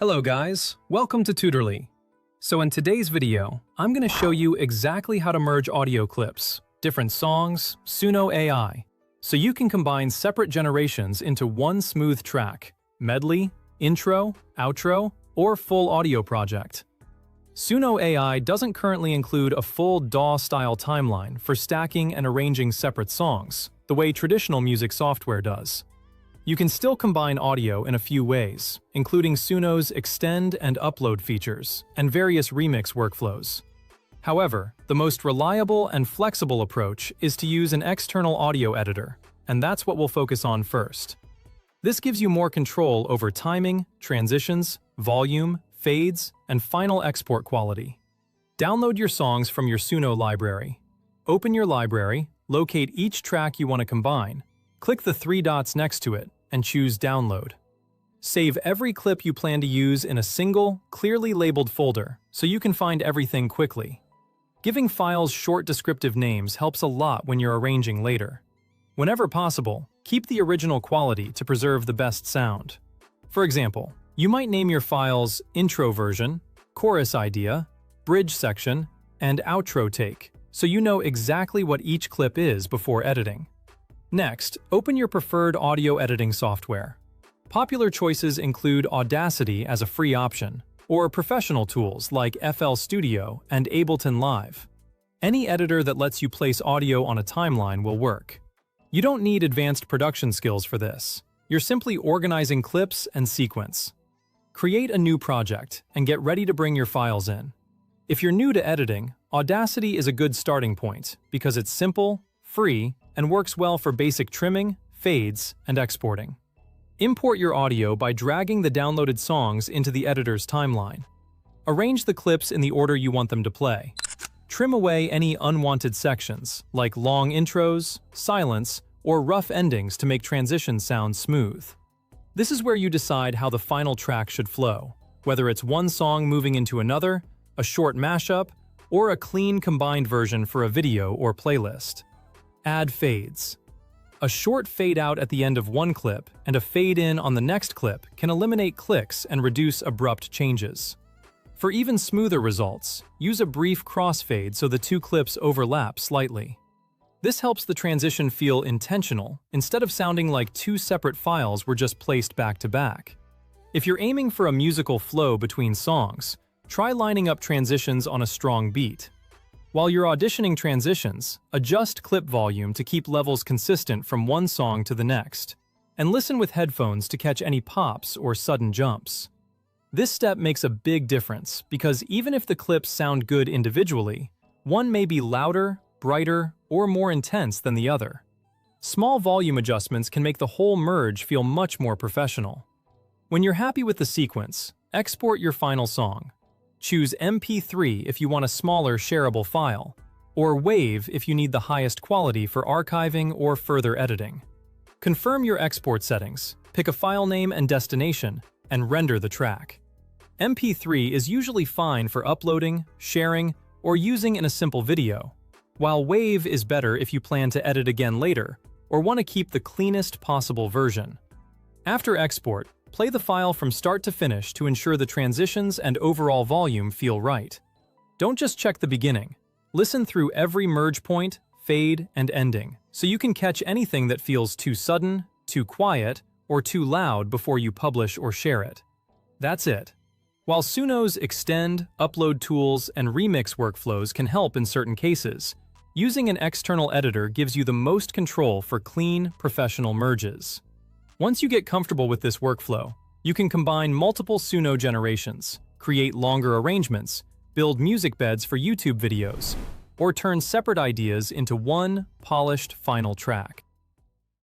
Hello guys, welcome to Tutorly. So in today's video, I'm going to show you exactly how to merge audio clips, different songs, Suno AI, so you can combine separate generations into one smooth track, medley, intro, outro, or full audio project. Suno AI doesn't currently include a full DAW-style timeline for stacking and arranging separate songs, the way traditional music software does. You can still combine audio in a few ways, including Suno's extend and upload features and various remix workflows. However, the most reliable and flexible approach is to use an external audio editor, and that's what we'll focus on first. This gives you more control over timing, transitions, volume, fades, and final export quality. Download your songs from your Suno library. Open your library, locate each track you want to combine, click the three dots next to it, and choose Download. Save every clip you plan to use in a single, clearly labeled folder, so you can find everything quickly. Giving files short descriptive names helps a lot when you're arranging later. Whenever possible, keep the original quality to preserve the best sound. For example, you might name your files Intro Version, Chorus Idea, Bridge Section, and Outro Take, so you know exactly what each clip is before editing. Next, open your preferred audio editing software. Popular choices include Audacity as a free option, or professional tools like FL Studio and Ableton Live. Any editor that lets you place audio on a timeline will work. You don't need advanced production skills for this. You're simply organizing clips and sequence. Create a new project and get ready to bring your files in. If you're new to editing, Audacity is a good starting point because it's simple, free, and works well for basic trimming, fades, and exporting. Import your audio by dragging the downloaded songs into the editor's timeline. Arrange the clips in the order you want them to play. Trim away any unwanted sections, like long intros, silence, or rough endings to make transitions sound smooth. This is where you decide how the final track should flow, whether it's one song moving into another, a short mashup, or a clean combined version for a video or playlist. Add fades. A short fade out at the end of one clip and a fade in on the next clip can eliminate clicks and reduce abrupt changes. For even smoother results, use a brief crossfade so the two clips overlap slightly. This helps the transition feel intentional instead of sounding like two separate files were just placed back to back. If you're aiming for a musical flow between songs, try lining up transitions on a strong beat. While you're auditioning transitions, adjust clip volume to keep levels consistent from one song to the next, and listen with headphones to catch any pops or sudden jumps. This step makes a big difference because even if the clips sound good individually, one may be louder, brighter, or more intense than the other. Small volume adjustments can make the whole merge feel much more professional. When you're happy with the sequence, export your final song. Choose MP3 if you want a smaller shareable file, or WAV if you need the highest quality for archiving or further editing. Confirm your export settings, pick a file name and destination, and render the track. MP3 is usually fine for uploading, sharing, or using in a simple video, while WAV is better if you plan to edit again later or want to keep the cleanest possible version. After export, play the file from start to finish to ensure the transitions and overall volume feel right. Don't just check the beginning. Listen through every merge point, fade, and ending, so you can catch anything that feels too sudden, too quiet, or too loud before you publish or share it. That's it. While Suno's extend, upload tools, and remix workflows can help in certain cases, using an external editor gives you the most control for clean, professional merges. Once you get comfortable with this workflow, you can combine multiple Suno generations, create longer arrangements, build music beds for YouTube videos, or turn separate ideas into one polished final track.